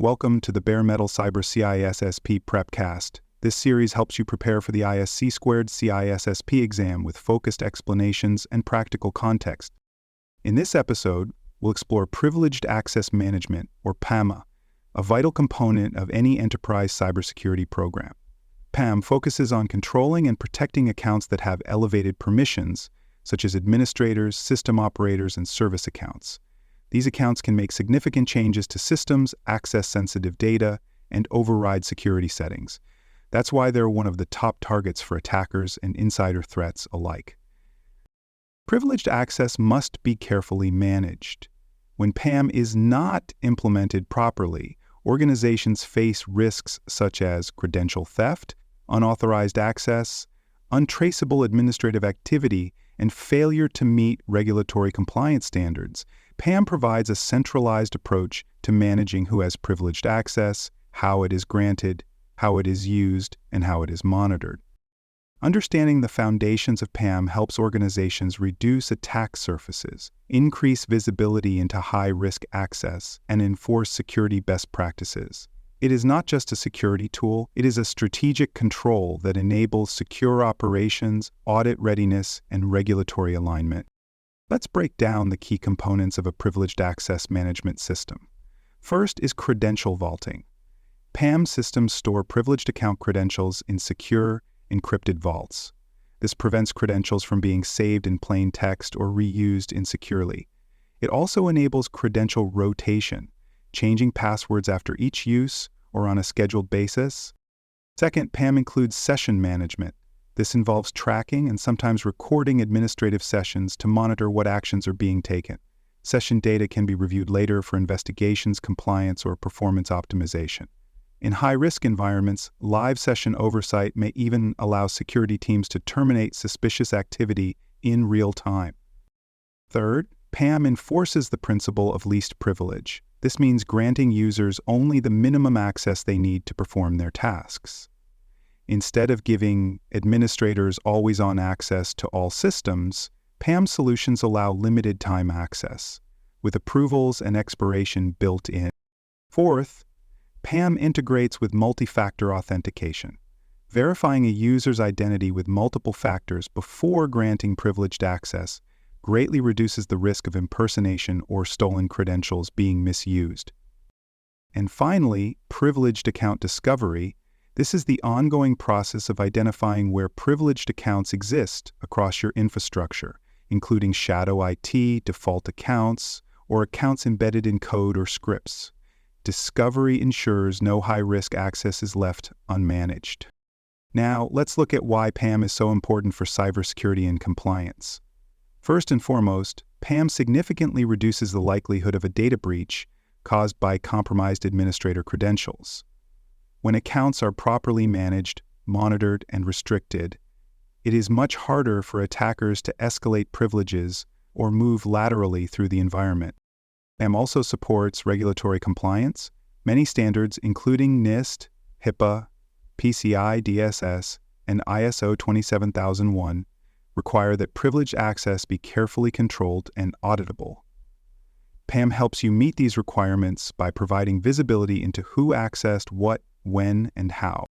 welcome to the Bare Metal Cyber CISSP Prepcast. This series helps you prepare for the ISC Squared CISSP exam with focused explanations and practical context. In this episode, we'll explore Privileged Access Management, or PAM, a vital component of any enterprise cybersecurity program. PAM focuses on controlling and protecting accounts that have elevated permissions, such as administrators, system operators, and service accounts. These accounts can make significant changes to systems, access sensitive data, and override security settings. That's why they're one of the top targets for attackers and insider threats alike. Privileged access must be carefully managed. When PAM is not implemented properly, organizations face risks such as credential theft, unauthorized access, untraceable administrative activity, and failure to meet regulatory compliance standards. PAM provides a centralized approach to managing who has privileged access, how it is granted, how it is used, and how it is monitored. Understanding the foundations of PAM helps organizations reduce attack surfaces, increase visibility into high-risk access, and enforce security best practices. It is not just a security tool, it is a strategic control that enables secure operations, audit readiness, and regulatory alignment. Let's break down the key components of a privileged access management system. First is credential vaulting. PAM systems store privileged account credentials in secure, encrypted vaults. This prevents credentials from being saved in plain text or reused insecurely. It also enables credential rotation, changing passwords after each use or on a scheduled basis. Second, PAM includes session management. This involves tracking and sometimes recording administrative sessions to monitor what actions are being taken. Session data can be reviewed later for investigations, compliance, or performance optimization. In high-risk environments, live session oversight may even allow security teams to terminate suspicious activity in real time. Third, PAM enforces the principle of least privilege. This means granting users only the minimum access they need to perform their tasks. Instead of giving administrators always-on access to all systems, PAM solutions allow limited-time access, with approvals and expiration built in. Fourth, PAM integrates with multi-factor authentication. Verifying a user's identity with multiple factors before granting privileged access greatly reduces the risk of impersonation or stolen credentials being misused. And finally, privileged account discovery. This is the ongoing process of identifying where privileged accounts exist across your infrastructure, including shadow IT, default accounts, or accounts embedded in code or scripts. Discovery ensures no high-risk access is left unmanaged. Now, let's look at why PAM is so important for cybersecurity and compliance. First and foremost, PAM significantly reduces the likelihood of a data breach caused by compromised administrator credentials. When accounts are properly managed, monitored, and restricted, it is much harder for attackers to escalate privileges or move laterally through the environment. PAM also supports regulatory compliance. Many standards, including NIST, HIPAA, PCI DSS, and ISO 27001, require that privileged access be carefully controlled and auditable. PAM helps you meet these requirements by providing visibility into who accessed what, when, and how.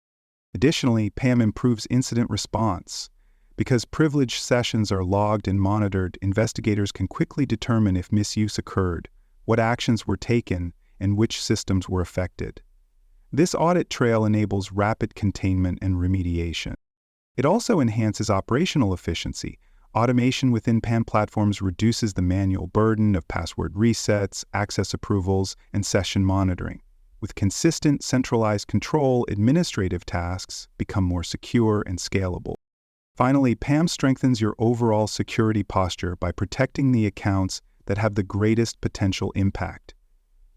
Additionally, PAM improves incident response. Because privileged sessions are logged and monitored, investigators can quickly determine if misuse occurred, what actions were taken, and which systems were affected. This audit trail enables rapid containment and remediation. It also enhances operational efficiency. Automation within PAM platforms reduces the manual burden of password resets, access approvals, and session monitoring. With consistent, centralized control, administrative tasks become more secure and scalable. Finally, PAM strengthens your overall security posture by protecting the accounts that have the greatest potential impact.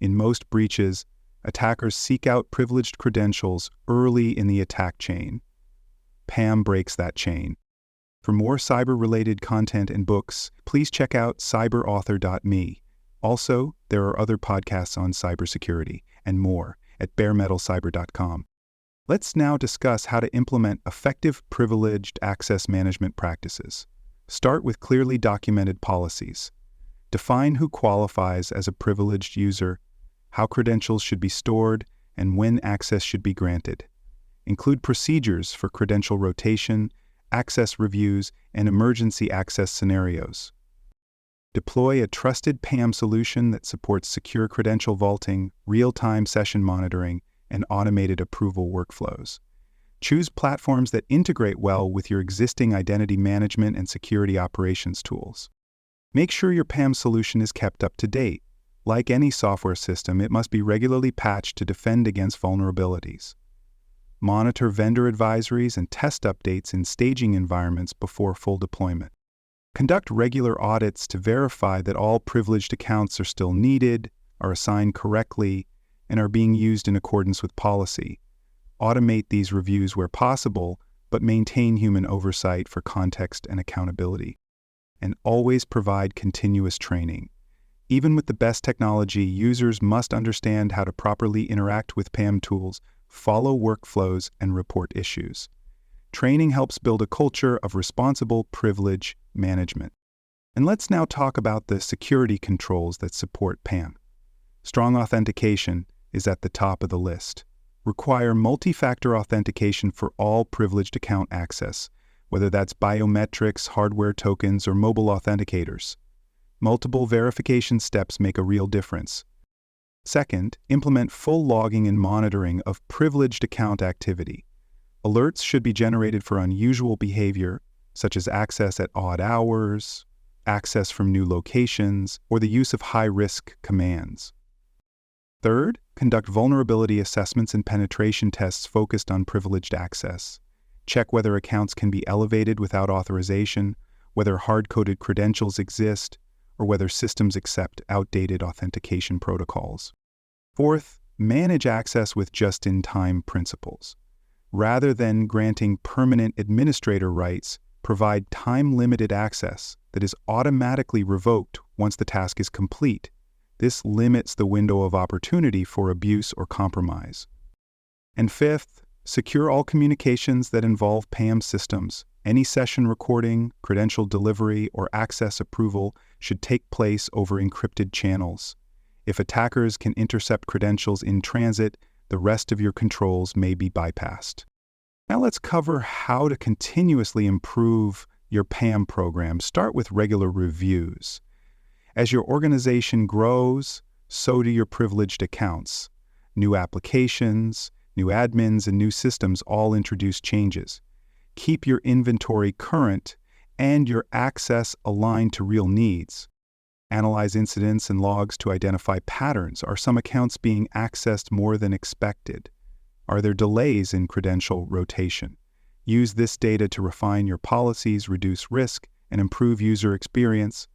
In most breaches, attackers seek out privileged credentials early in the attack chain. PAM breaks that chain. For more cyber-related content and books, please check out cyberauthor.me. Also, there are other podcasts on cybersecurity and more at baremetalcyber.com. Let's now discuss how to implement effective privileged access management practices. Start with clearly documented policies. Define who qualifies as a privileged user, how credentials should be stored, and when access should be granted. Include procedures for credential rotation, access reviews, and emergency access scenarios. Deploy a trusted PAM solution that supports secure credential vaulting, real-time session monitoring, and automated approval workflows. Choose platforms that integrate well with your existing identity management and security operations tools. Make sure your PAM solution is kept up to date. Like any software system, it must be regularly patched to defend against vulnerabilities. Monitor vendor advisories and test updates in staging environments before full deployment. Conduct regular audits to verify that all privileged accounts are still needed, are assigned correctly, and are being used in accordance with policy. Automate these reviews where possible, but maintain human oversight for context and accountability. And always provide continuous training. Even with the best technology, users must understand how to properly interact with PAM tools, follow workflows, and report issues. Training helps build a culture of responsible privilege management. And let's now talk about the security controls that support PAM. Strong authentication is at the top of the list. Require multi-factor authentication for all privileged account access, whether that's biometrics, hardware tokens, or mobile authenticators. Multiple verification steps make a real difference. Second, implement full logging and monitoring of privileged account activity. Alerts should be generated for unusual behavior, such as access at odd hours, access from new locations, or the use of high-risk commands. Third, conduct vulnerability assessments and penetration tests focused on privileged access. Check whether accounts can be elevated without authorization, whether hard-coded credentials exist, or whether systems accept outdated authentication protocols. Fourth, manage access with just-in-time principles. Rather than granting permanent administrator rights, provide time-limited access that is automatically revoked once the task is complete. This limits the window of opportunity for abuse or compromise. And fifth, secure all communications that involve PAM systems. Any session recording, credential delivery, or access approval should take place over encrypted channels. If attackers can intercept credentials in transit, the rest of your controls may be bypassed. Now let's cover how to continuously improve your PAM program. Start with regular reviews. As your organization grows, so do your privileged accounts. New applications, new admins, and new systems all introduce changes. Keep your inventory current and your access aligned to real needs. Analyze incidents and logs to identify patterns. Are some accounts being accessed more than expected? Are there delays in credential rotation? Use this data to refine your policies, reduce risk, and improve user experience.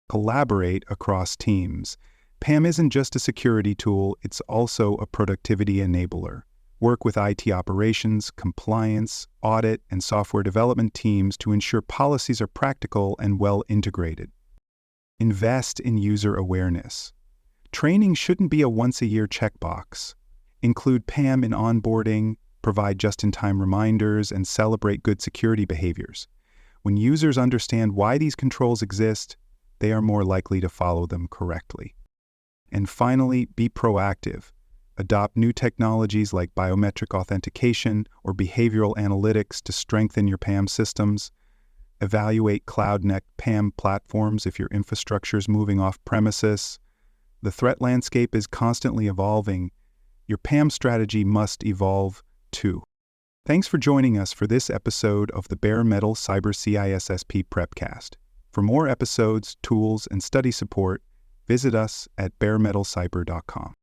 Collaborate across teams. PAM isn't just a security tool, it's also a productivity enabler. Work with IT operations, compliance, audit, and software development teams to ensure policies are practical and well integrated. Invest in user awareness. Training shouldn't be a once-a-year checkbox. Include PAM in onboarding, provide just-in-time reminders, and celebrate good security behaviors. When users understand why these controls exist, they are more likely to follow them correctly. And finally, be proactive. Adopt new technologies like biometric authentication or behavioral analytics to strengthen your PAM systems. Evaluate cloud-native PAM platforms if your infrastructure is moving off premises. The threat landscape is constantly evolving. Your PAM strategy must evolve too. Thanks for joining us for this episode of the Bare Metal Cyber CISSP Prepcast. For more episodes, tools, and study support, visit us at baremetalcyber.com.